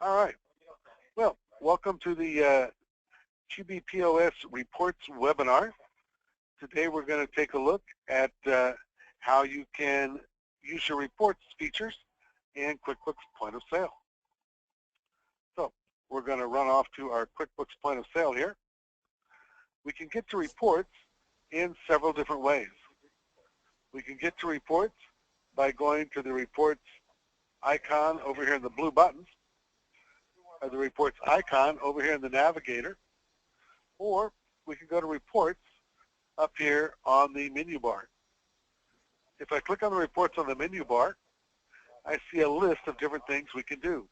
All right. Well, welcome to the QB POS Reports webinar. Today we're going to take a look at how you can use your reports features in QuickBooks Point of Sale. So we're going to run off to our QuickBooks Point of Sale here. We can get to reports in several different ways. We can get to reports by going to the reports icon over here in the blue buttons, or the reports icon over here in the navigator, or we can go to reports up here on the menu bar. If I click on the reports on the menu bar, I see a list of different things we can do.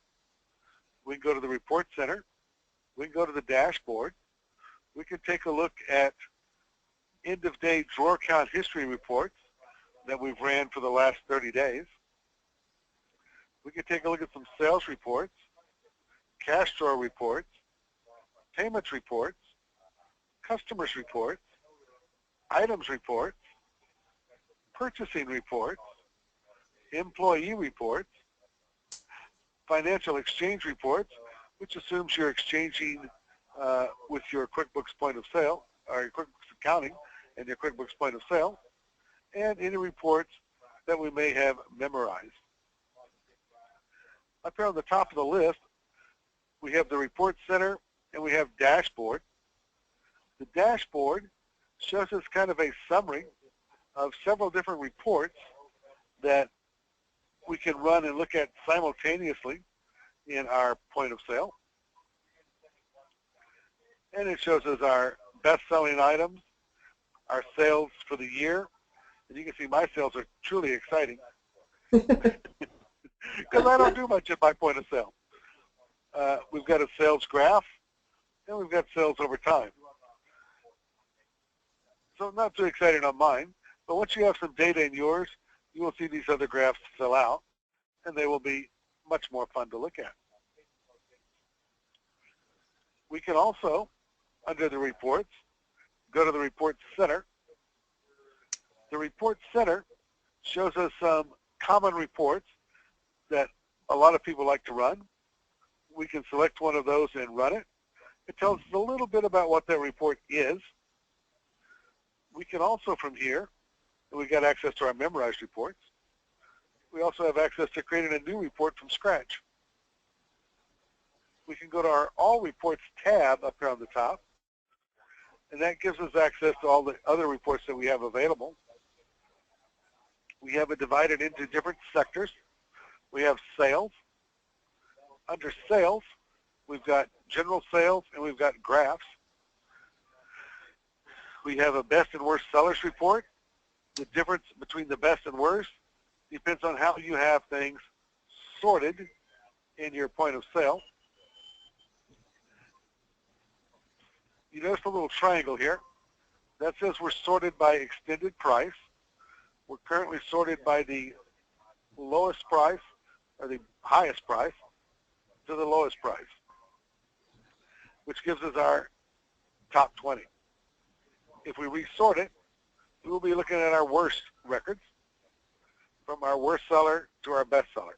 We can go to the report center, we can go to the dashboard, we can take a look at end of day drawer count history reports that we've ran for the last 30 days. We can take a look at some sales reports, cash drawer reports, payments reports, customers reports, items reports, purchasing reports, employee reports, financial exchange reports, which assumes you're exchanging with your QuickBooks Point of Sale, or your QuickBooks Accounting and your QuickBooks Point of Sale, and any reports that we may have memorized. Up here on the top of the list, we have the Report Center and we have Dashboard. The Dashboard shows us kind of a summary of several different reports that we can run and look at simultaneously in our Point of Sale. And it shows us our best-selling items, our sales for the year. And you can see my sales are truly exciting because I don't do much at my Point of Sale. We've got a sales graph, and we've got sales over time. So not too exciting on mine, but once you have some data in yours, you will see these other graphs fill out, and they will be much more fun to look at. We can also, under the reports, go to the Report Center. The Report Center shows us some common reports that a lot of people like to run. We can select one of those and run it. It tells us a little bit about what that report is. We can also, from here, and we've got access to our memorized reports, we also have access to creating a new report from scratch. We can go to our All Reports tab up here on the top, and that gives us access to all the other reports that we have available. We have it divided into different sectors. We have sales. Under sales, we've got general sales and we've got graphs. We have a best and worst sellers report. The difference between the best and worst depends on how you have things sorted in your Point of Sale. You notice the little triangle here. That says we're sorted by extended price. We're currently sorted by the lowest price, or the highest price, to the lowest price, which gives us our top 20. If we resort it, we will be looking at our worst records, from our worst seller to our best seller.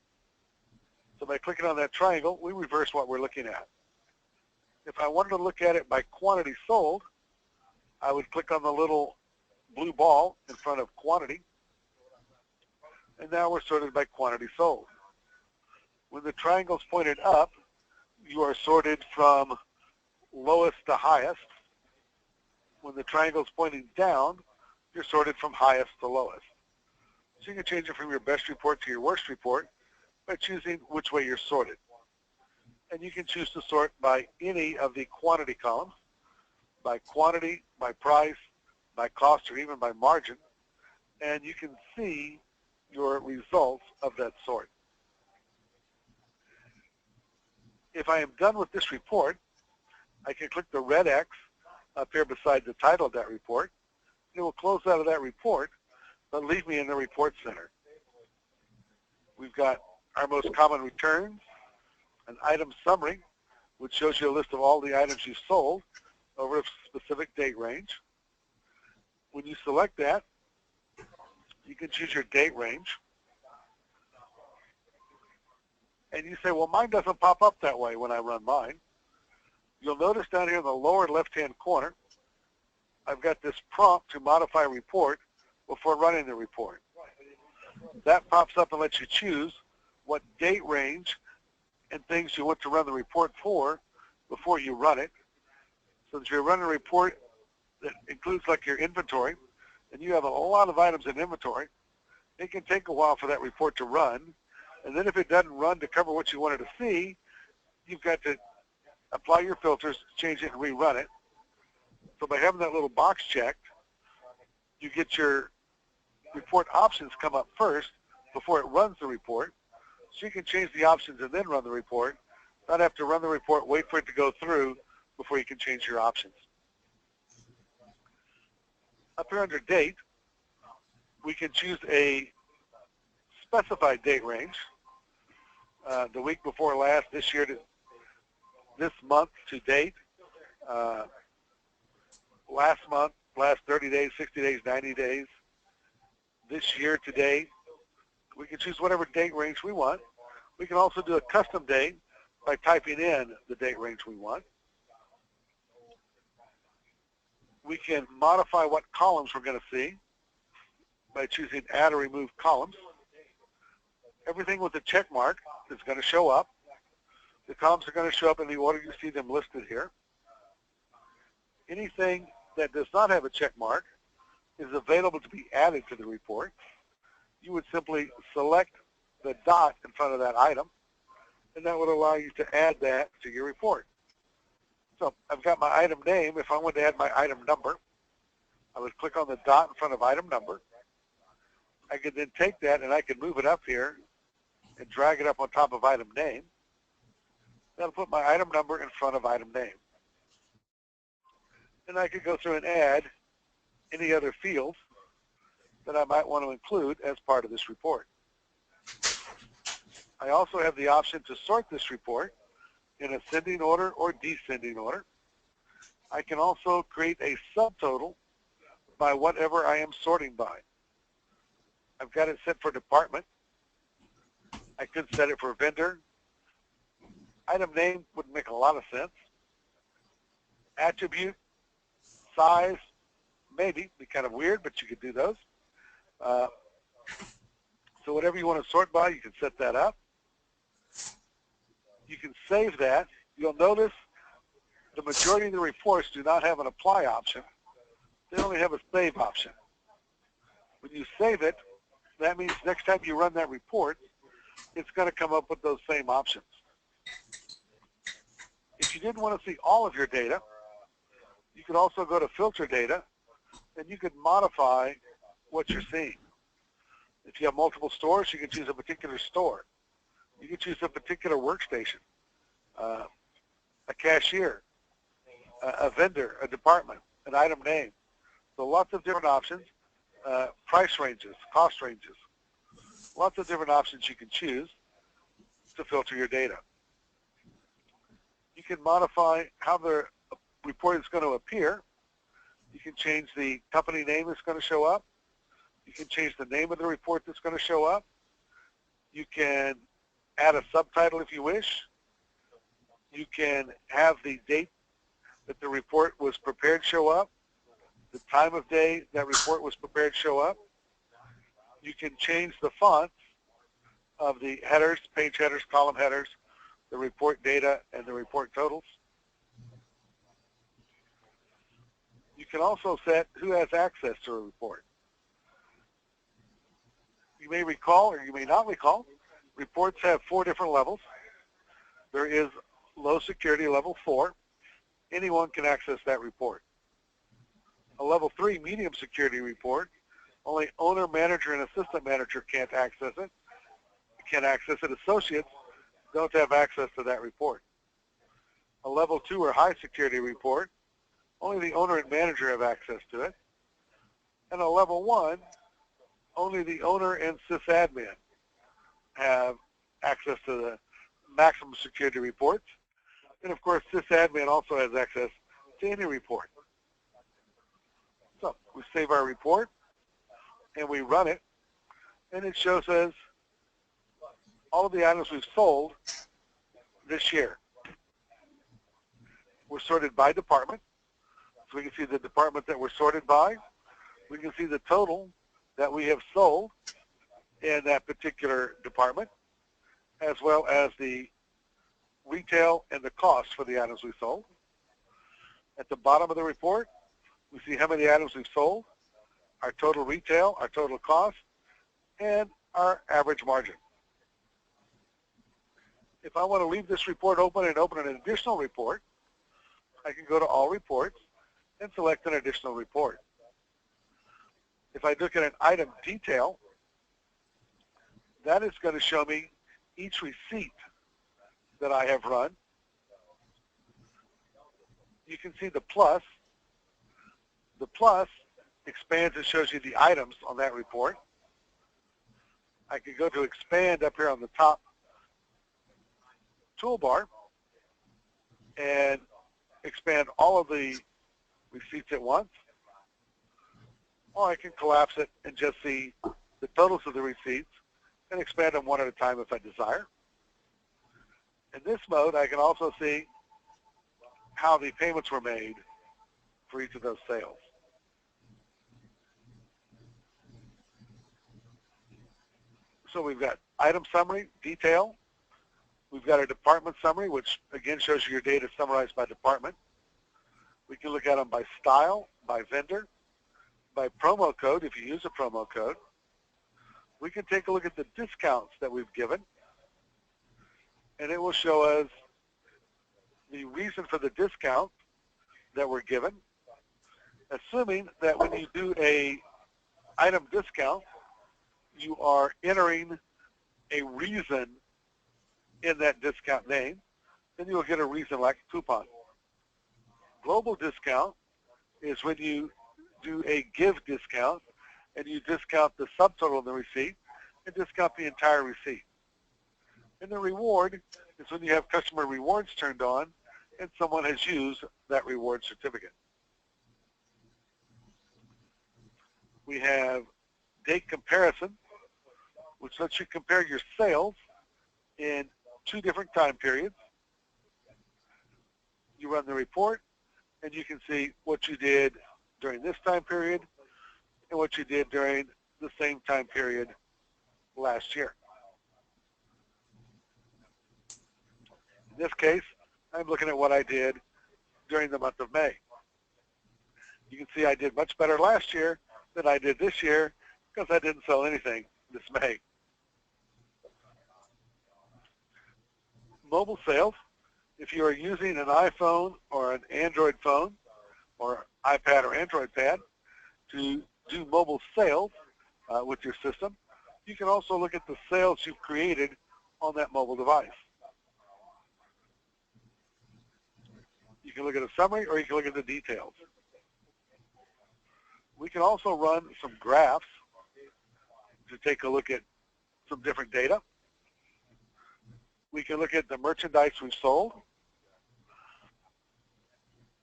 So by clicking on that triangle, we reverse what we're looking at. If I wanted to look at it by quantity sold, I would click on the little blue ball in front of quantity, and now we're sorted by quantity sold. When the triangle's pointed up, you are sorted from lowest to highest. When the triangle's pointing down, you're sorted from highest to lowest. So you can change it from your best report to your worst report by choosing which way you're sorted. And you can choose to sort by any of the quantity columns, by quantity, by price, by cost, or even by margin, and you can see your results of that sort. If I am done with this report, I can click the red X up here beside the title of that report. It will close out of that report, but leave me in the Report Center. We've got our most common returns, an item summary, which shows you a list of all the items you sold over a specific date range. When you select that, you can choose your date range. And you say, well, mine doesn't pop up that way when I run mine. You'll notice down here in the lower left-hand corner, I've got this prompt to modify report before running the report. That pops up and lets you choose what date range and things you want to run the report for before you run it. So that you're running a report that includes like your inventory, and you have a lot of items in inventory, it can take a while for that report to run. And then if it doesn't run to cover what you wanted to see, you've got to apply your filters, change it, and rerun it. So by having that little box checked, you get your report options come up first before it runs the report. So you can change the options and then run the report, not have to run the report, wait for it to go through before you can change your options. Up here under date, we can choose a specified date range. The week before last, this year to this month to date, last month, last 30 days, 60 days, 90 days, this year to date. We can choose whatever date range we want. We can also do a custom date by typing in the date range we want. We can modify what columns we're going to see by choosing add or remove columns. Everything with a check mark is going to show up. The columns are going to show up in the order you see them listed here. Anything that does not have a check mark is available to be added to the report. You would simply select the dot in front of that item, and that would allow you to add that to your report. So I've got my item name. If I want to add my item number, I would click on the dot in front of item number. I could then take that and I can move it up here and drag it up on top of item name. That'll put my item number in front of item name. And I could go through and add any other fields that I might want to include as part of this report. I also have the option to sort this report in ascending order or descending order. I can also create a subtotal by whatever I am sorting by. I've got it set for department. I could set it for vendor. Item name would make a lot of sense. Attribute, size, maybe, be kind of weird, but you could do those. So whatever you want to sort by, you can set that up. You can save that. You'll notice the majority of the reports do not have an apply option. They only have a save option. When you save it, that means next time you run that report, it's going to come up with those same options. If you didn't want to see all of your data, you could also go to filter data, and you could modify what you're seeing. If you have multiple stores, you can choose a particular store. You can choose a particular workstation, a cashier, a vendor, a department, an item name. So lots of different options, price ranges, cost ranges, lots of different options you can choose to filter your data. You can modify how the report is going to appear. You can change the company name that's going to show up. You can change the name of the report that's going to show up. You can add a subtitle if you wish. You can have the date that the report was prepared show up, the time of day that report was prepared show up. You can change the fonts of the headers, page headers, column headers, the report data, and the report totals. You can also set who has access to a report. You may recall, or you may not recall, reports have 4 different levels. There is low security, level 4. Anyone can access that report. A level 3 medium security report, only owner, manager, and assistant manager can't access it. Can access it. Associates don't have access to that report. A level 2 or high security report, only the owner and manager have access to it. And a level 1, only the owner and sysadmin have access to the maximum security reports. And of course, sysadmin also has access to any report. So we save our report and we run it, and it shows us all of the items we've sold this year. We're sorted by department, so we can see the department that we're sorted by. We can see the total that we have sold in that particular department, as well as the retail and the cost for the items we sold. At the bottom of the report, we see how many items we've sold, our total retail, our total cost, and our average margin. If I want to leave this report open and open an additional report, I can go to All Reports and select an additional report. If I look at an item detail, that is going to show me each receipt that I have run. You can see the plus. The plus expands and shows you the items on that report. I can go to expand up here on the top toolbar and expand all of the receipts at once, or I can collapse it and just see the totals of the receipts and expand them one at a time if I desire. In this mode, I can also see how the payments were made for each of those sales. So we've got item summary, detail. We've got a department summary, which again shows you your data summarized by department. We can look at them by style, by vendor, by promo code if you use a promo code. We can take a look at the discounts that we've given, and it will show us the reason for the discount that we're given, assuming that when you do a item discount, you are entering a reason in that discount name, then you will get a reason like coupon. Global discount is when you do a give discount and you discount the subtotal of the receipt and discount the entire receipt. And the reward is when you have customer rewards turned on and someone has used that reward certificate. We have date comparison, which lets you compare your sales in 2 different time periods. You run the report, and you can see what you did during this time period and what you did during the same time period last year. In this case, I'm looking at what I did during the month of May. You can see I did much better last year than I did this year because I didn't sell anything this May. Mobile sales, if you are using an iPhone or an Android phone or iPad or Android pad to do mobile sales with your system, you can also look at the sales you've created on that mobile device. You can look at a summary or you can look at the details. We can also run some graphs to take a look at some different data. We can look at the merchandise we've sold.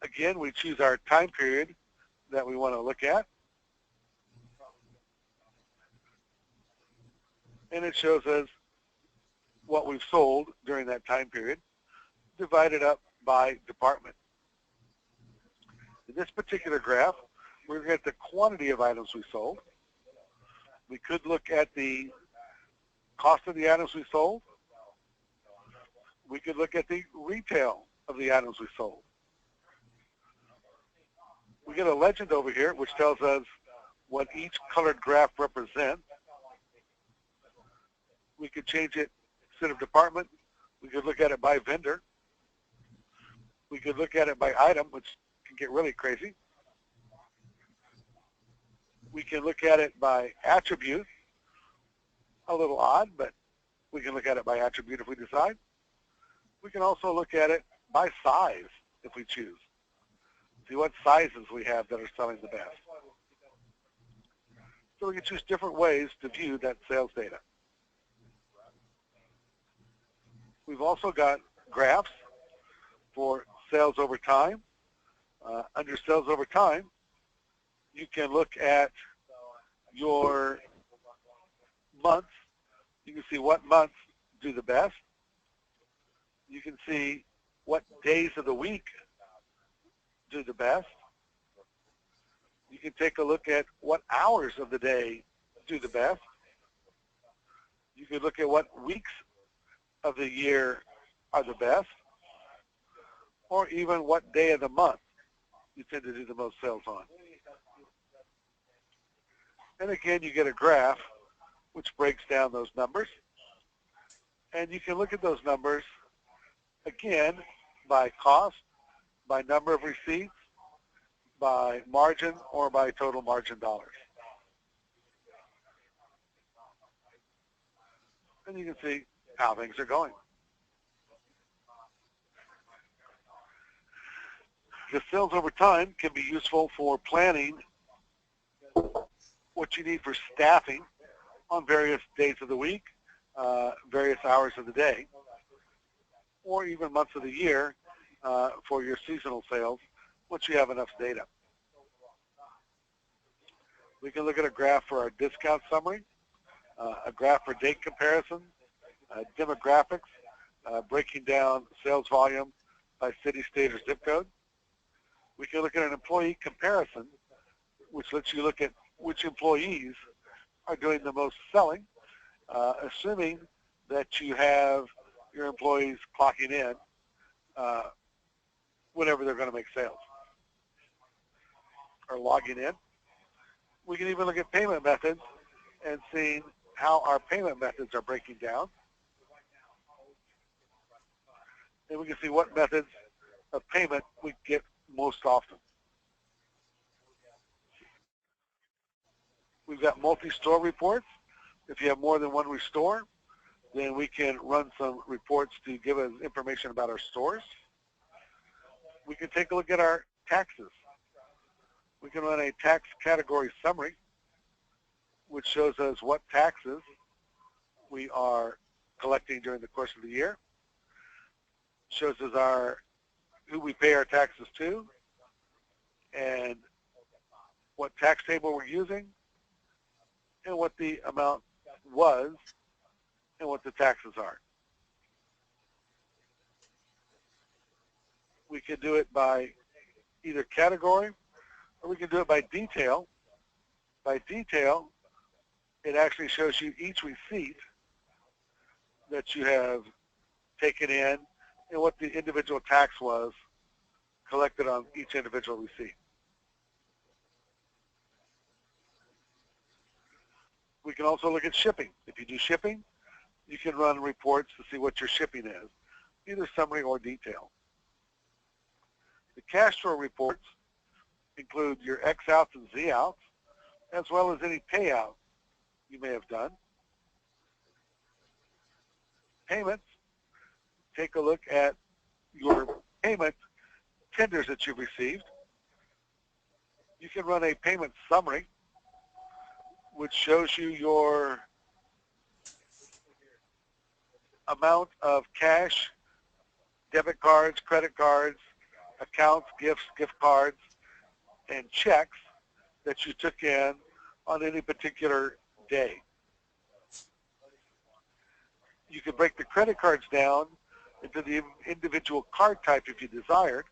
Again, we choose our time period that we want to look at. And it shows us what we've sold during that time period, divided up by department. In this particular graph, we're going to get the quantity of items we sold. We could look at the cost of the items we sold. We could look at the retail of the items we sold. We get a legend over here which tells us what each colored graph represents. We could change it instead of department. We could look at it by vendor. We could look at it by item, which can get really crazy. We can look at it by attribute. A little odd, but we can look at it by attribute if we decide. We can also look at it by size if we choose. See what sizes we have that are selling the best. So we can choose different ways to view that sales data. We've also got graphs for sales over time. Under sales over time, you can look at your months. You can see what months do the best. You can see what days of the week do the best. You can take a look at what hours of the day do the best. You can look at what weeks of the year are the best, or even what day of the month you tend to do the most sales on. And again, you get a graph which breaks down those numbers. And you can look at those numbers, again, by cost, by number of receipts, by margin, or by total margin dollars. And you can see how things are going. The sales over time can be useful for planning what you need for staffing on various days of the week, various hours of the day, or even months of the year for your seasonal sales once you have enough data. We can look at a graph for our discount summary, a graph for date comparison, demographics, breaking down sales volume by city, state, or zip code. We can look at an employee comparison, which lets you look at which employees are doing the most selling, assuming that you have your employees clocking in whenever they're going to make sales or logging in. We can even look at payment methods and seeing how our payment methods are breaking down. And we can see what methods of payment we get most often. We've got multi-store reports. If you have more than one store, then we can run some reports to give us information about our stores. We can take a look at our taxes. We can run a tax category summary, which shows us what taxes we are collecting during the course of the year. Shows us who we pay our taxes to and what tax table we're using and what the amount was and what the taxes are. We can do it by either category or we can do it by detail. By detail, it actually shows you each receipt that you have taken in and what the individual tax was collected on each individual receipt. We can also look at shipping. If you do shipping, you can run reports to see what your shipping is, either summary or detail. The cash flow reports include your X outs and Z outs, as well as any payouts you may have done. Payments, take a look at your payment tenders that you've received. You can run a payment summary, which shows you your amount of cash, debit cards, credit cards, accounts, gifts, gift cards, and checks that you took in on any particular day. You can break the credit cards down into the individual card type if you desired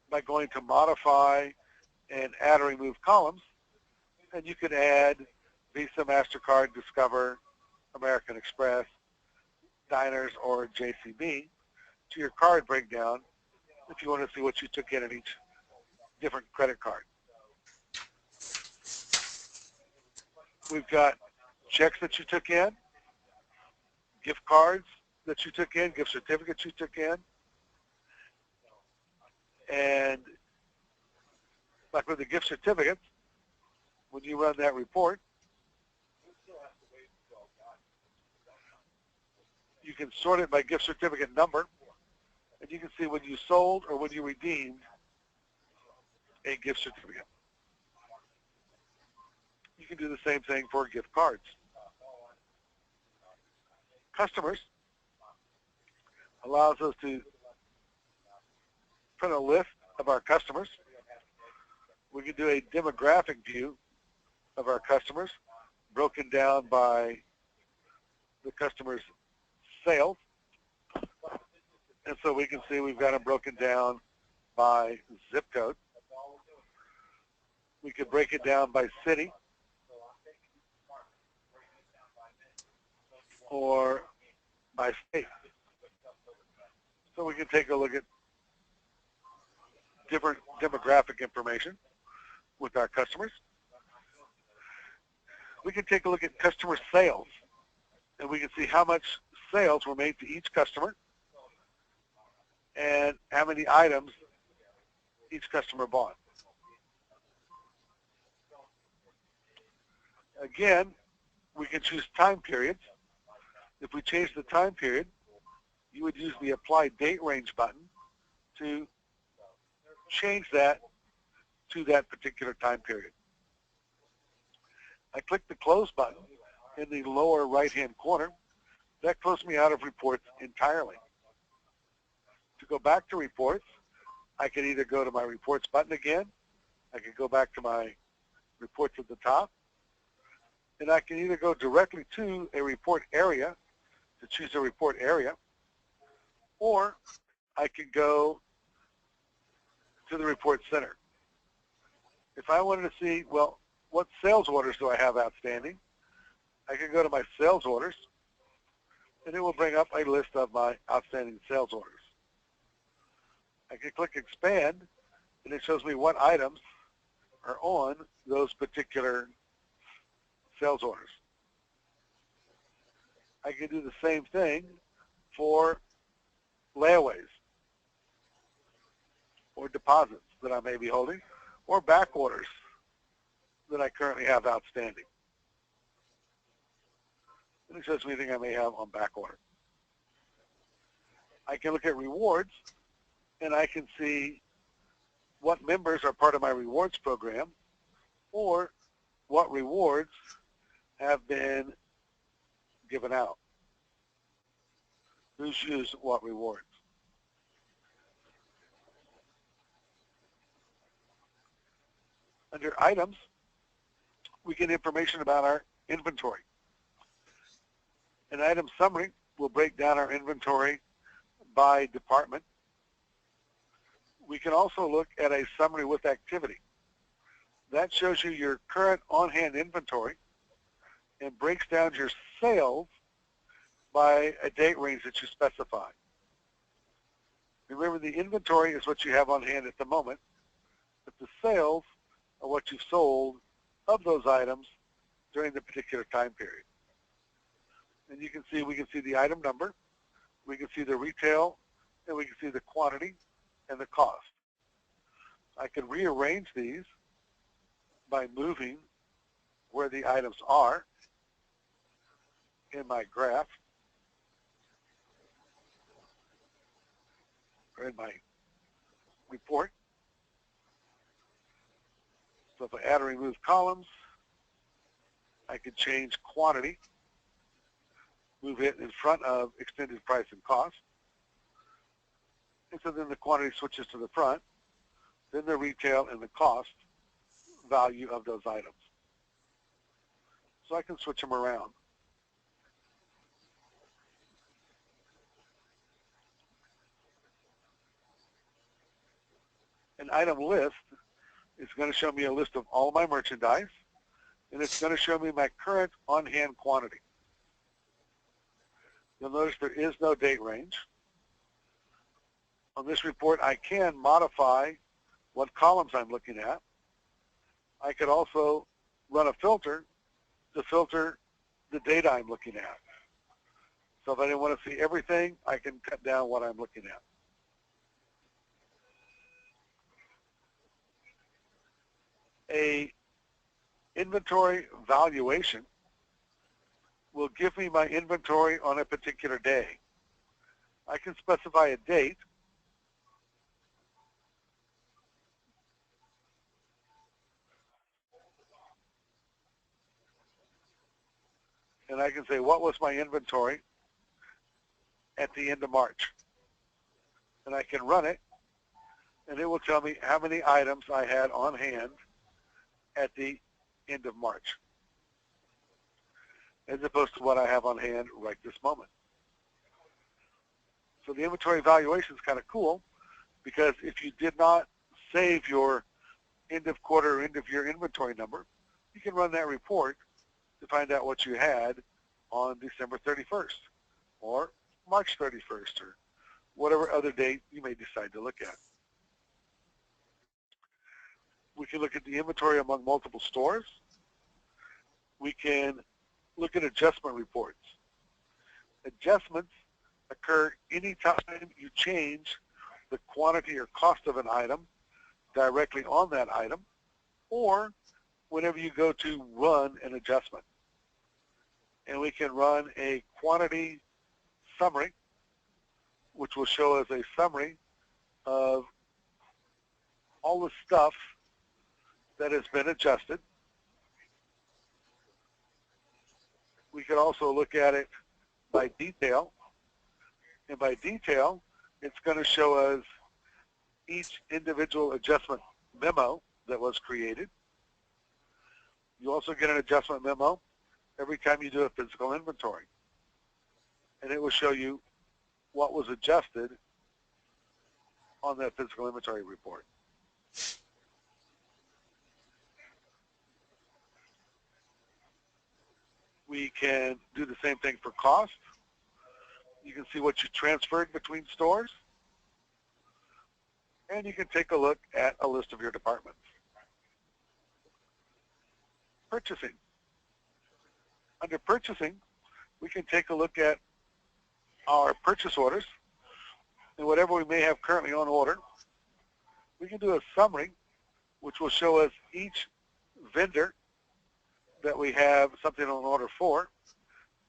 by going to modify and add or remove columns. And you can add Visa, MasterCard, Discover, American Express, Diners, or JCB to your card breakdown if you want to see what you took in each different credit card. We've got checks that you took in, gift cards that you took in, gift certificates you took in, and like with the gift certificates, when you run that report, you can sort it by gift certificate number, and you can see when you sold or when you redeemed a gift certificate. You can do the same thing for gift cards. Customers allows us to print a list of our customers. We can do a demographic view of our customers, broken down by the customer's sales. And so we can see we've got them broken down by zip code. We could break it down by city or by state. So we can take a look at different demographic information with our customers. We can take a look at customer sales, and we can see how much sales were made to each customer and how many items each customer bought. Again, we can choose time periods. If we change the time period, you would use the Apply Date Range button to change that to that particular time period. I click the Close button in the lower right-hand corner. That closed me out of reports entirely. To go back to reports, I can either go to my reports button again, I can go back to my reports at the top, and I can either go directly to a report area to choose a report area, or I can go to the report center. If I wanted to see, well, what sales orders do I have outstanding, I can go to my sales orders, and it will bring up a list of my outstanding sales orders. I can click Expand, and it shows me what items are on those particular sales orders. I can do the same thing for layaways or deposits that I may be holding, or back orders that I currently have outstanding. And it shows me anything I may have on back order. I can look at rewards, and I can see what members are part of my rewards program, or what rewards have been given out. Who's used what rewards? Under items, we get information about our inventory. An item summary will break down our inventory by department. We can also look at a summary with activity. That shows you your current on-hand inventory and breaks down your sales by a date range that you specify. Remember, the inventory is what you have on hand at the moment, but the sales are what you've sold of those items during the particular time period. And you can see, we can see the item number, we can see the retail, and we can see the quantity and the cost. I can rearrange these by moving where the items are in my graph or in my report. So if I add or remove columns, I could change quantity, move it in front of extended price and cost. And so then the quantity switches to the front, then the retail and the cost value of those items. So I can switch them around. An item list is going to show me a list of all my merchandise, and it's going to show me my current on-hand quantity. You'll notice there is no date range. On this report, I can modify what columns I'm looking at. I could also run a filter to filter the data I'm looking at. So if I didn't want to see everything, I can cut down what I'm looking at. A inventory valuation will give me my inventory on a particular day. I can specify a date, and I can say, what was my inventory at the end of March? And I can run it, and it will tell me how many items I had on hand at the end of March, as opposed to what I have on hand right this moment. So the inventory valuation is kind of cool, because if you did not save your end of quarter or end of year inventory number, you can run that report to find out what you had on December 31st or March 31st or whatever other date you may decide to look at. We can look at the inventory among multiple stores. We can look at adjustment reports. Adjustments occur anytime you change the quantity or cost of an item directly on that item, or whenever you go to run an adjustment. And we can run a quantity summary, which will show us a summary of all the stuff that has been adjusted. We can also look at it by detail. And by detail, it's going to show us each individual adjustment memo that was created. You also get an adjustment memo every time you do a physical inventory. And it will show you what was adjusted on that physical inventory report. We can do the same thing for cost. You can see what you transferred between stores. And you can take a look at a list of your departments. Purchasing. Under purchasing, we can take a look at our purchase orders and whatever we may have currently on order. We can do a summary, which will show us each vendor that we have something on order for,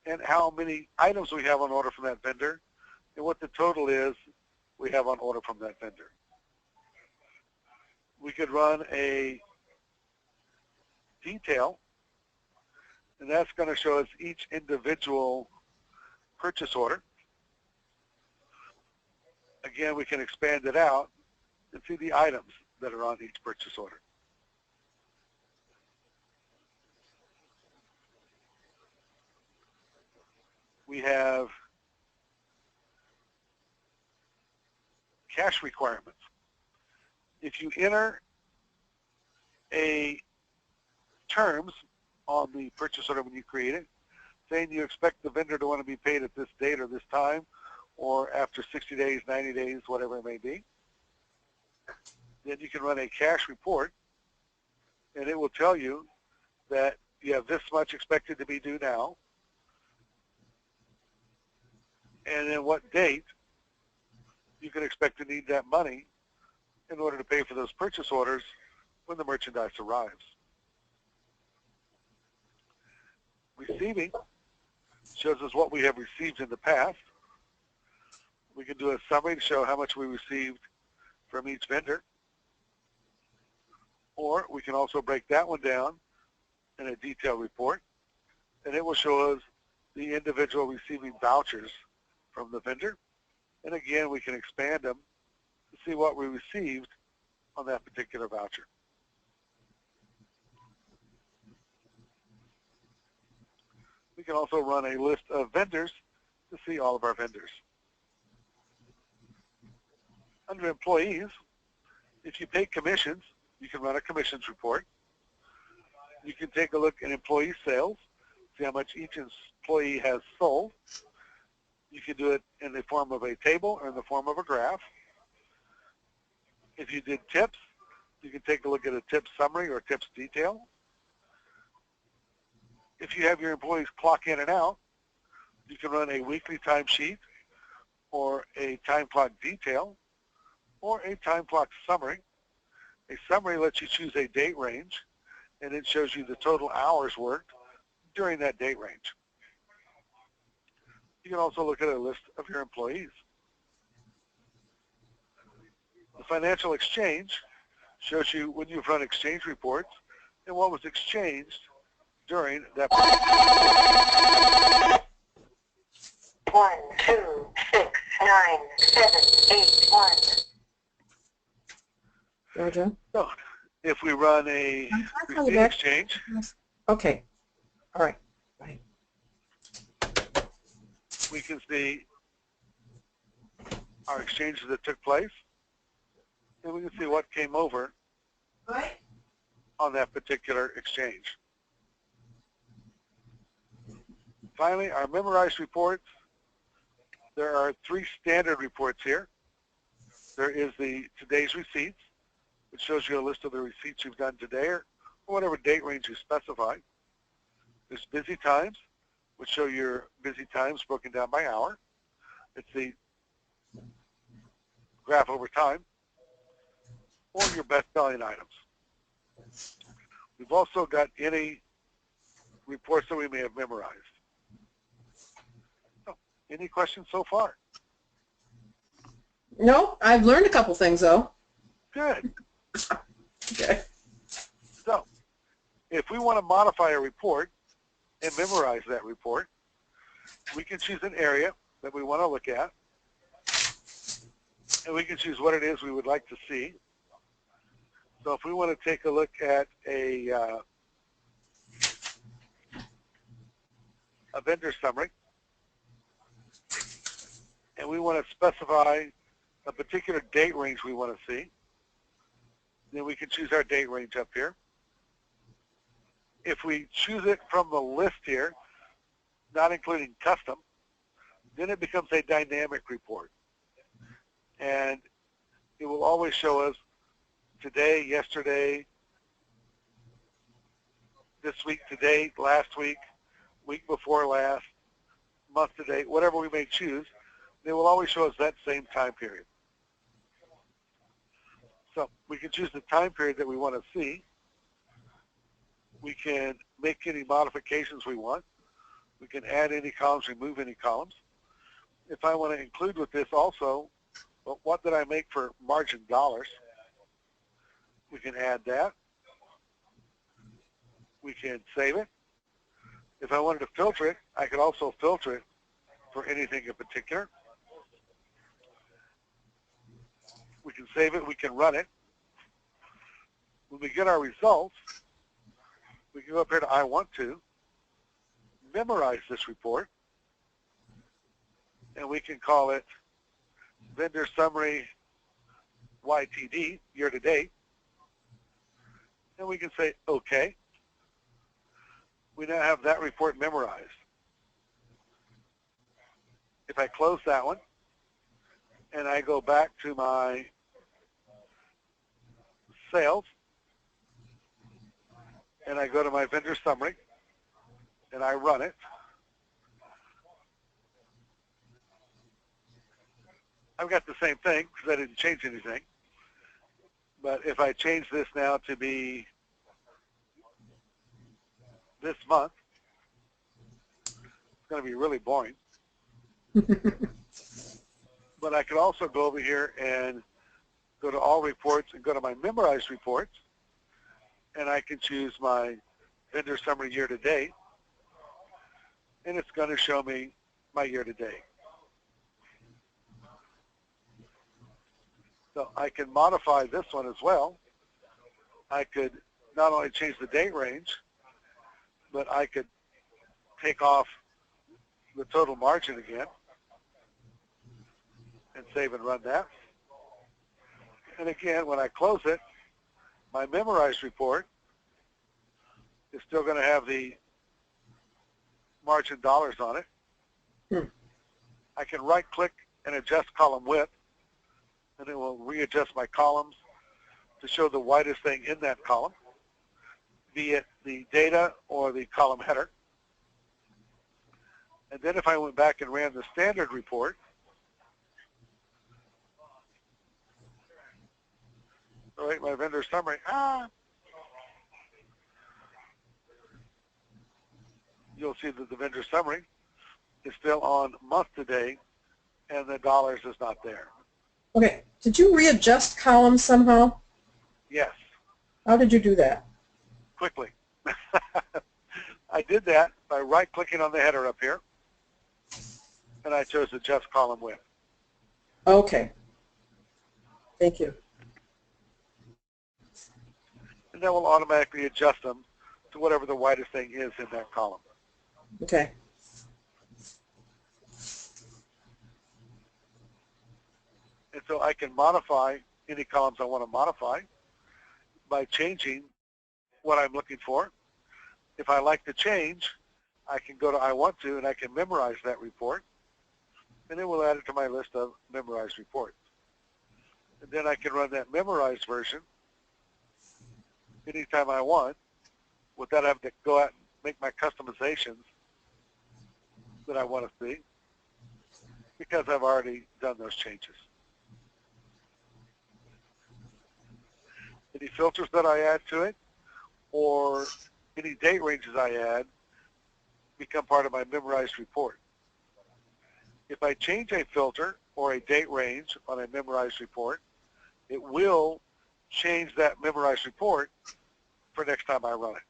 and how many items we have on order from that vendor, and what the total is we have on order from that vendor. We could run a detail, and that's going to show us each individual purchase order. Again, we can expand it out and see the items that are on each purchase order. We have cash requirements. If you enter a terms on the purchase order when you create it, saying you expect the vendor to want to be paid at this date or this time, or after 60 days, 90 days, whatever it may be, then you can run a cash report, and it will tell you that you have this much expected to be due now, and then what date you can expect to need that money in order to pay for those purchase orders when the merchandise arrives. Receiving shows us what we have received in the past. We can do a summary to show how much we received from each vendor. Or we can also break that one down in a detailed report, and it will show us the individual receiving vouchers from the vendor. And again, we can expand them to see what we received on that particular voucher. We can also run a list of vendors to see all of our vendors. Under employees, if you pay commissions, you can run a commissions report. You can take a look at employee sales, see how much each employee has sold. You can do it in the form of a table or in the form of a graph. If you did tips, you can take a look at a tips summary or tips detail. If you have your employees clock in and out, you can run a weekly timesheet or a time clock detail or a time clock summary. A summary lets you choose a date range, and it shows you the total hours worked during that date range. You can also look at a list of your employees. The financial exchange shows you when you've run exchange reports and what was exchanged during that. 1, 2, 6, 9, 7, 8, 1. Georgia? So if we run a receipt exchange. Okay. All right. Bye. We can see our exchanges that took place, and we can see what came over on that particular exchange. Finally, our memorized reports. There are 3 standard reports here. There is the today's receipts, which shows you a list of the receipts you've done today or whatever date range you specify. There's busy times, which show your busy times broken down by hour. It's the graph over time, or your best-selling items. We've also got any reports that we may have memorized. So, any questions so far? No, I've learned a couple things though. Good. Okay. So, if we want to modify a report and memorize that report, we can choose an area that we want to look at, and we can choose what it is we would like to see. So if we want to take a look at a vendor summary, and we want to specify a particular date range we want to see, then we can choose our date range up here. If we choose it from the list here, not including custom, then it becomes a dynamic report. And it will always show us today, yesterday, this week to date, last week, week before last, month to date, whatever we may choose. They will always show us that same time period. So we can choose the time period that we want to see. We can make any modifications we want. We can add any columns, remove any columns. If I want to include with this also, well, what did I make for margin dollars? We can add that. We can save it. If I wanted to filter it, I could also filter it for anything in particular. We can save it. We can run it. When we get our results, we can go up here to I want to memorize this report, and we can call it Vendor Summary YTD, year to date, and we can say OK. We now have that report memorized. If I close that one and I go back to my sales and I go to my vendor summary and I run it, I've got the same thing because I didn't change anything. But if I change this now to be this month, it's going to be really boring. But I could also go over here and go to all reports and go to my memorized reports, and I can choose my vendor summary year to date, and it's going to show me my year to date. So I can modify this one as well. I could not only change the date range, but I could take off the total margin again and save and run that. And again, when I close it, my memorized report is still going to have the margin dollars on it. I can right-click and adjust column width, and it will readjust my columns to show the widest thing in that column, be it the data or the column header. And then if I went back and ran the standard report, all right, my vendor summary, you'll see that the vendor summary is still on month to date, and the dollars is not there. Okay. Did you readjust columns somehow? Yes. How did you do that? Quickly. I did that by right-clicking on the header up here, and I chose Adjust Column Width. Okay. Thank you. And that will automatically adjust them to whatever the widest thing is in that column. Okay. so I can modify any columns I want to modify by changing what I'm looking for. If I like the change, I can go to I want to, and I can memorize that report, and it will add it to my list of memorized reports. And then I can run that memorized version anytime I want without having to go out and make my customizations that I want to see, because I've already done those changes. Any filters that I add to it or any date ranges I add become part of my memorized report. If I change a filter or a date range on a memorized report, it will change that memorized report for next time I run it.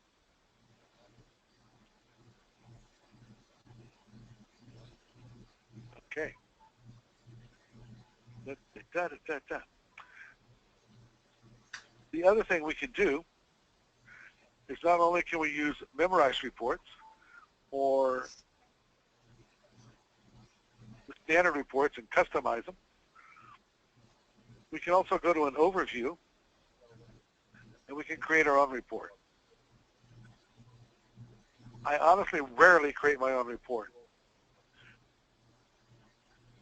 Okay. The other thing we can do is not only can we use memorized reports or the standard reports and customize them, we can also go to an overview and we can create our own report. I honestly rarely create my own report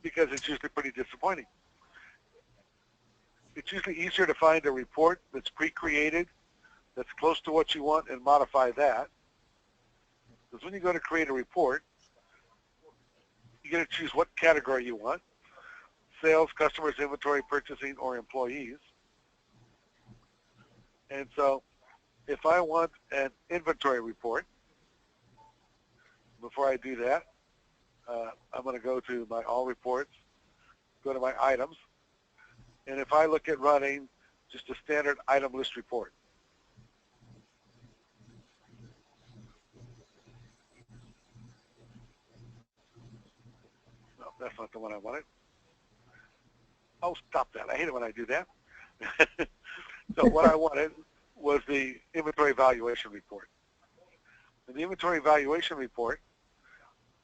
because it's usually pretty disappointing. It's usually easier to find a report that's pre-created, that's close to what you want, and modify that. Because when you go to create a report, you get to choose what category you want: sales, customers, inventory, purchasing, or employees. And so if I want an inventory report, before I do that, I'm going to go to my All Reports, go to my Items, and if I look at running just a standard item list report, no, that's not the one I wanted. Oh, stop that. I hate it when I do that. So what I wanted was the inventory valuation report. In the inventory valuation report,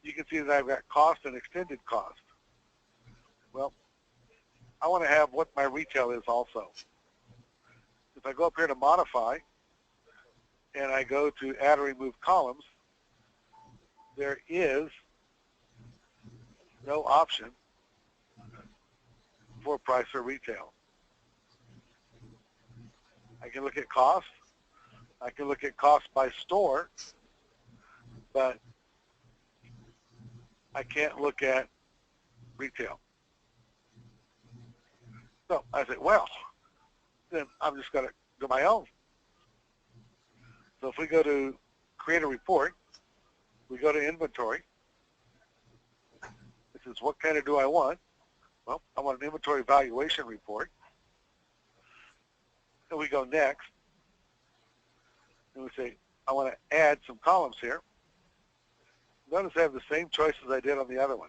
you can see that I've got cost and extended cost. Well, I want to have what my retail is also. If I go up here to modify and I go to add or remove columns, there is no option for price or retail. I can look at cost. I can look at cost by store, but I can't look at retail. So I say, well, then I'm just going to do my own. So if we go to create a report, we go to inventory. It says, what kind of do I want? Well, I want an inventory valuation report. And we go next. And we say, I want to add some columns here. Notice I have the same choices I did on the other one.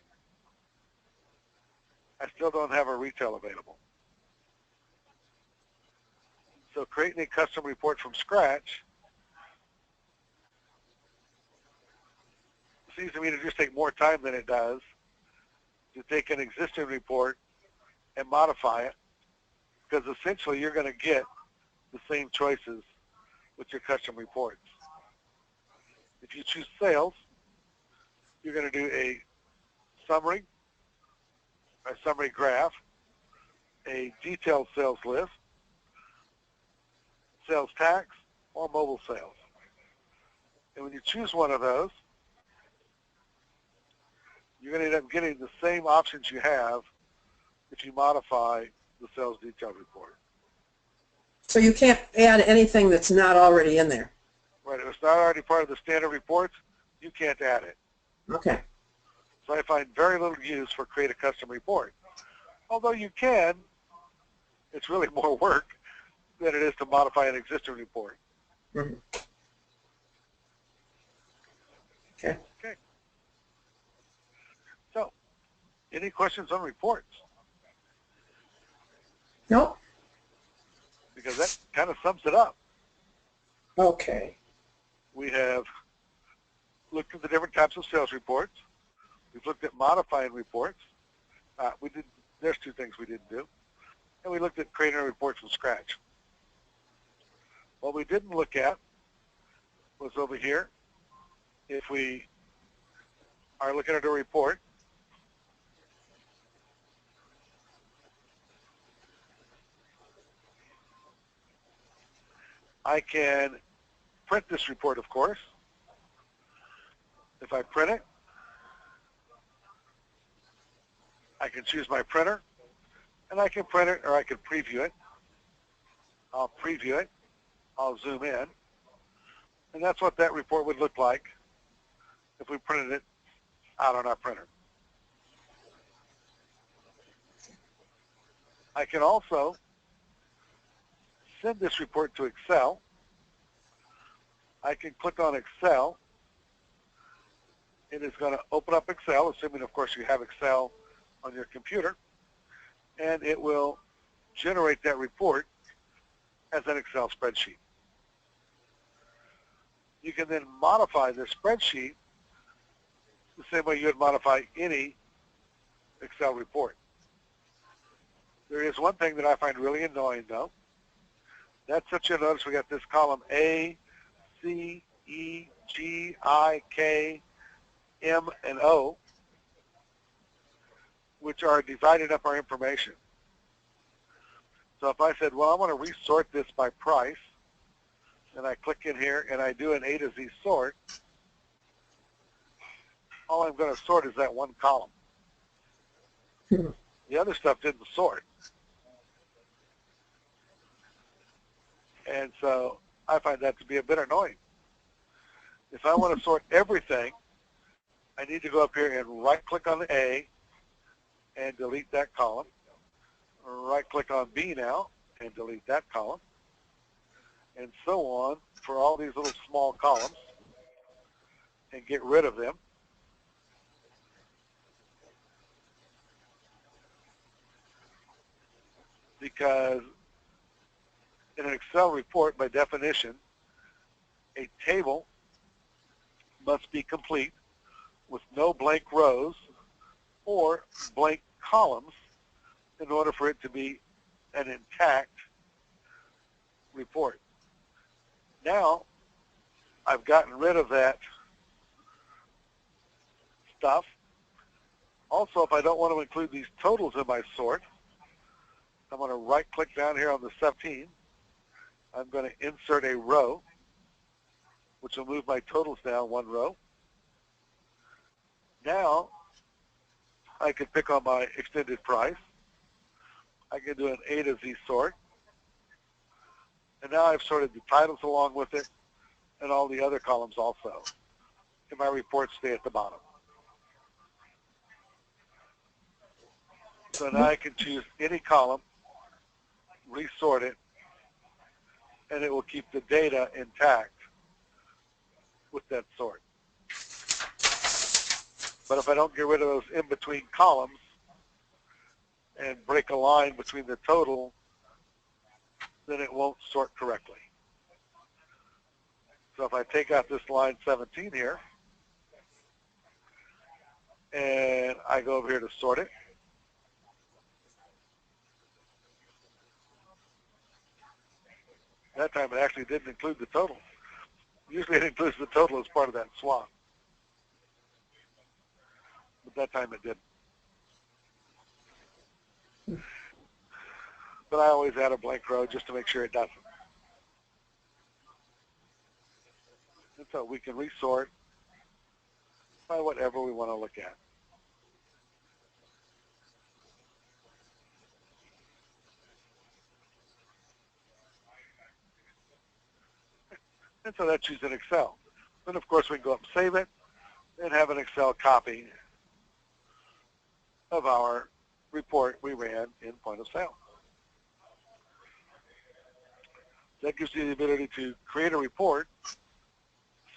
I still don't have a retail available. So creating a custom report from scratch seems to me to just take more time than it does to take an existing report and modify it, because essentially you're going to get the same choices with your custom reports. If you choose sales, you're going to do a summary graph, a detailed sales list, sales tax, or mobile sales. And when you choose one of those, you're going to end up getting the same options you have if you modify the sales detailed report. So you can't add anything that's not already in there? Right. If it's not already part of the standard reports, you can't add it. Okay. So I find very little use for create a custom report. Although you can, it's really more work than it is to modify an existing report. Mm-hmm. Okay. Okay. So, any questions on reports? Nope. Because that kind of sums it up. Okay. We have looked at the different types of sales reports. We've looked at modifying reports. There's two things we didn't do. and we looked at creating a report from scratch. What we didn't look at was over here. If we are looking at a report, I can print this report, of course. If I print it, I can choose my printer, and I can print it or I can preview it. I'll preview it. I'll zoom in. And that's what that report would look like if we printed it out on our printer. I can also send this report to Excel. I can click on Excel. It is going to open up Excel, assuming, of course, you have Excel on your computer, and it will generate that report as an Excel spreadsheet. You can then modify this spreadsheet the same way you would modify any Excel report. There is one thing that I find really annoying, though. That's that you'll notice we got this column A, C, E, G, I, K, M, and O, which are dividing up our information. So if I said, well, I want to resort this by price, and I click in here and I do an A to Z sort, all I'm going to sort is that one column. The other stuff didn't sort. And so I find that to be a bit annoying. If I want to sort everything, I need to go up here and right-click on the A and delete that column. Right-click on B now and delete that column. And so on for all these little small columns and get rid of them. Because in an Excel report, by definition, a table must be complete with no blank rows or blank columns in order for it to be an intact report. Now, I've gotten rid of that stuff. Also, if I don't want to include these totals in my sort, I'm going to right-click down here on the 17. I'm going to insert a row, which will move my totals down one row. Now, I can pick on my extended price. I can do an A to Z sort. And now I've sorted the titles along with it and all the other columns also. And my reports stay at the bottom. So now I can choose any column, resort it, and it will keep the data intact with that sort. But if I don't get rid of those in-between columns and break a line between the total, then it won't sort correctly. So if I take out this line 17 here, and I go over here to sort it, that time it actually didn't include the total. Usually it includes the total as part of that swap. But that time it didn't. But I always add a blank row just to make sure it doesn't. And so we can resort by whatever we want to look at. And so that's using Excel. Then of course we can go up and save it and have an Excel copy of our report we ran in point of sale. That gives you the ability to create a report,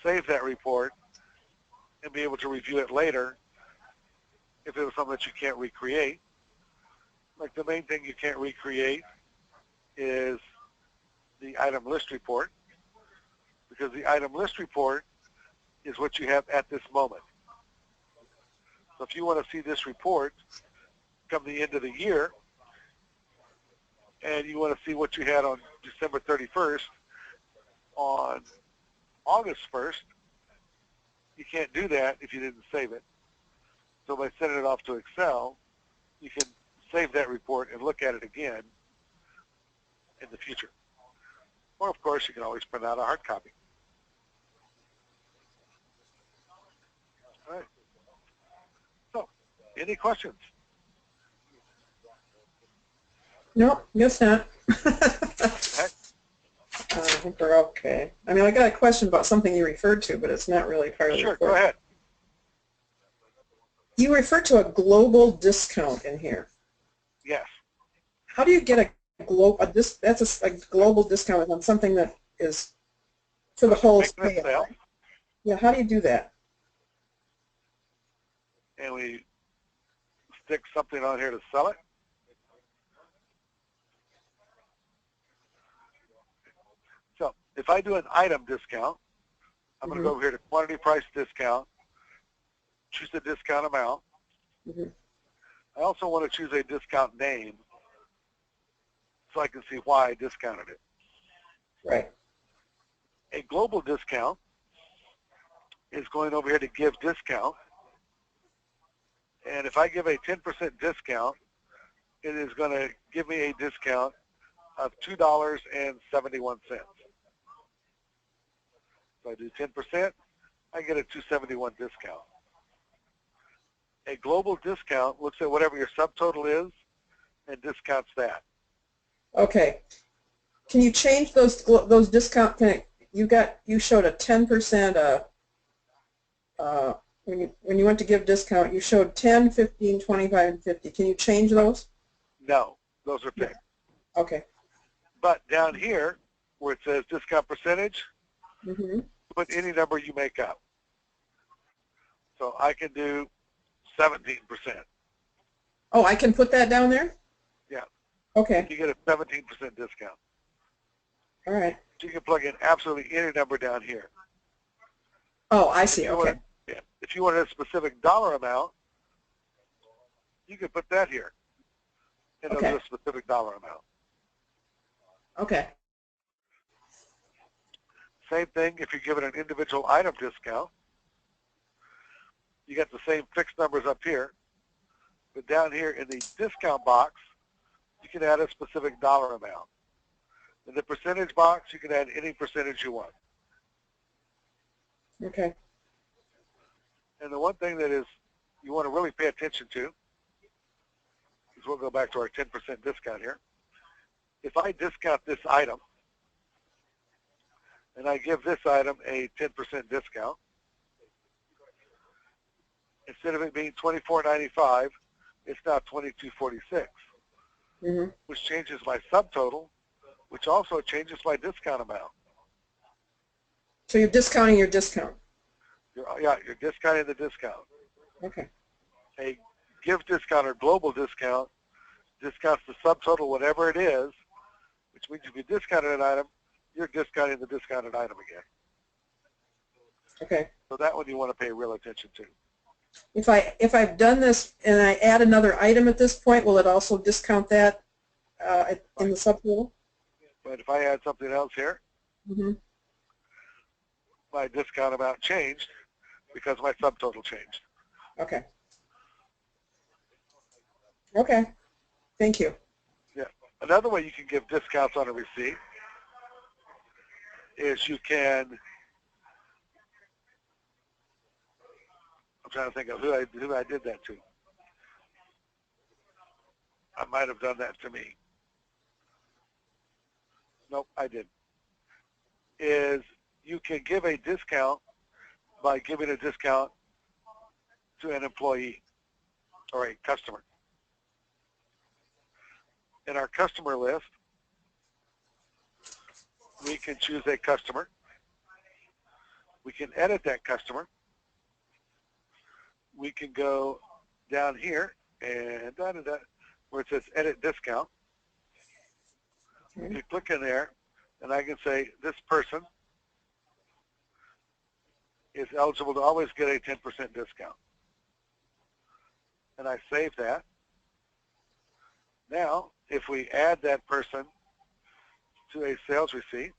save that report, and be able to review it later if it was something that you can't recreate. Like the main thing you can't recreate is the item list report, because the item list report is what you have at this moment. So if you want to see this report come the end of the year, and you want to see what you had on December 31st, on August 1st, you can't do that if you didn't save it. So by sending it off to Excel, you can save that report and look at it again in the future. Or, of course, you can always print out a hard copy. All right. So, any questions? Nope, guess not. Okay. I think we're okay. I mean, I got a question about something you referred to, but it's not really part of the Sure, report. go ahead. You referred to a global discount in here. Yes. How do you get a global? That's a global discount on something that is for the whole Making a sale, Yeah, how do you do that? and we stick something on here to sell it. So if I do an item discount, I'm going to go over here to quantity price discount, choose the discount amount. I also want to choose a discount name so I can see why I discounted it. Right. A global discount is going over here to give discount. And if I give a 10% discount, it is going to give me a discount of $2.71. So I do 10%, I get a $2.71 discount. A global discount looks at whatever your subtotal is and discounts that. Okay. Can you change those discount? You showed a 10%. When you went to give discount, you showed 10, 15, 25, and 50. Can you change those? No, those are fixed. Okay. But down here, where it says discount percentage, put any number you make up. So I can do 17%. Oh, I can put that down there? Yeah. Okay. You get a 17% discount. All right. So you can plug in absolutely any number down here. Oh, I see. Okay. If you wanted a specific dollar amount, you could put that here. And it'll do a specific dollar amount. Okay. Same thing if you're given an individual item discount. You got the same fixed numbers up here. But down here in the discount box, you can add a specific dollar amount. In the percentage box, you can add any percentage you want. Okay. And the one thing that is you want to really pay attention to is we'll go back to our 10% discount here. If I discount this item and I give this item a 10% discount, instead of it being $24.95, it's now $22.46, which changes my subtotal, which also changes my discount amount. So you're discounting your discount. You're discounting the discount. Okay. A give discount or global discount discounts the subtotal, whatever it is, which means if you discounted an item, you're discounting the discounted item again. Okay. So that one you want to pay real attention to. If I've done this and I add another item at this point, will it also discount that in the subtotal? But if I add something else here, my discount amount changed because my subtotal changed. Okay. Okay. Thank you. Yeah. Another way you can give discounts on a receipt is you can, I'm trying to think of who I did that to. I might have done that to me. Nope, I didn't. Is you can give a discount by giving a discount to an employee or a customer. In our customer list, we can choose a customer. We can edit that customer. We can go down here and where it says edit discount. You click in there, and I can say this person is eligible to always get a 10% discount. And I save that. Now, if we add that person to a sales receipt,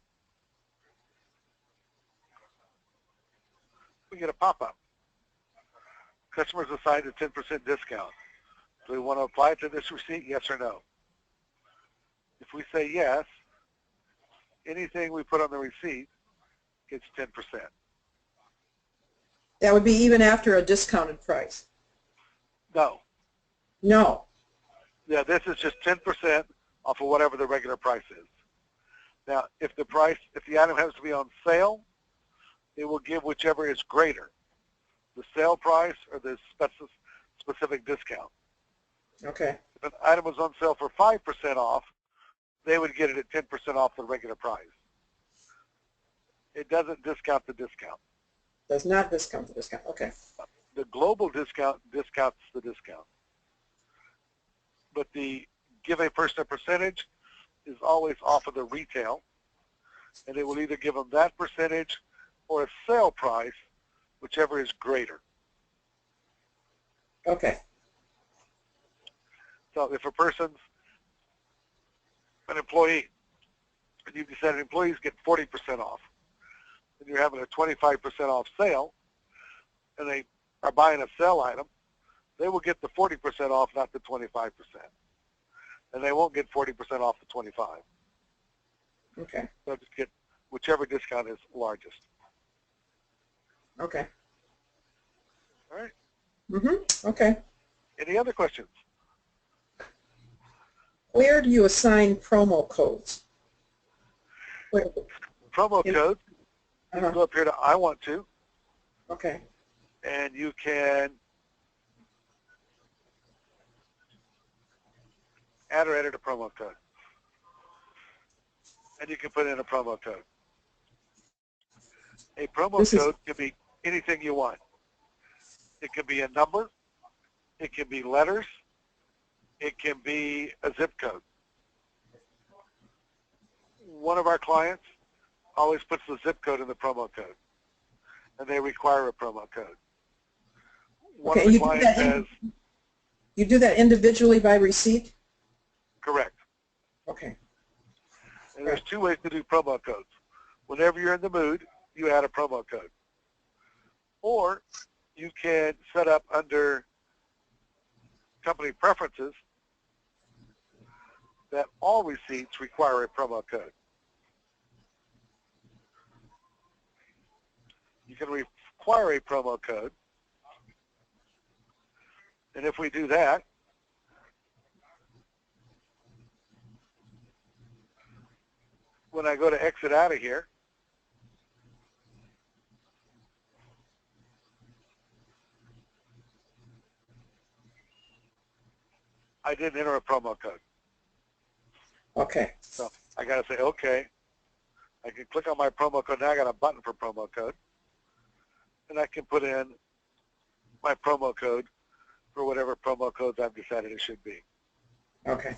we get a pop-up. Customers assigned a 10% discount. Do we want to apply it to this receipt, yes or no? If we say yes, anything we put on the receipt gets 10%. That would be even after a discounted price. No. No. Yeah, this is just 10% off of whatever the regular price is. Now, if the item has to be on sale, it will give whichever is greater, the sale price or the specific discount. Okay. If an item was on sale for 5% off, they would get it at 10% off the regular price. It doesn't discount the discount. Does not discount the discount. Okay. The global discount discounts the discount. But the give a person a percentage is always off of the retail, and it will either give them that percentage or a sale price, whichever is greater. Okay. So if a person's an employee, and you decided employees get 40% off, and you're having a 25% off sale, and they are buying a sale item, they will get the 40% off, not the 25%. And they won't get 40% off the 25. Okay. They'll just get whichever discount is largest. Okay. All right. Okay. Any other questions? Where do you assign promo codes? Where? Promo code, you can go up here to I want to, Okay. and you can add or edit a promo code. And you can put in a promo code. A promo code can be anything you want. It can be a number. It can be letters. It can be a zip code. One of our clients always puts the zip code in the promo code, and they require a promo code. One of the clients says... You do that individually by receipt? Correct. Okay. And there's two ways to do promo codes. Whenever you're in the mood, you add a promo code. Or you can set up under company preferences that all receipts require a promo code. You can require a promo code, and if we do that, when I go to exit out of here, I didn't enter a promo code. Okay. So I got to say, okay. I can click on my promo code. Now I got a button for promo code. And I can put in my promo code for whatever promo codes I've decided it should be. Okay.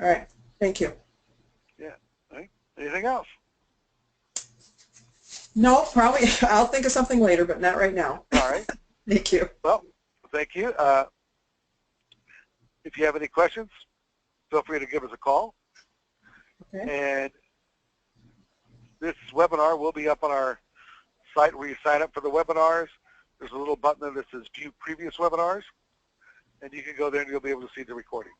All right. Thank you. Yeah. Right. Anything else? No, probably. I'll think of something later, but not right now. All right. Thank you. Well, thank you. If you have any questions, feel free to give us a call. Okay. And this webinar will be up on our site where you sign up for the webinars. There's a little button that says View Previous Webinars, and you can go there and you'll be able to see the recordings.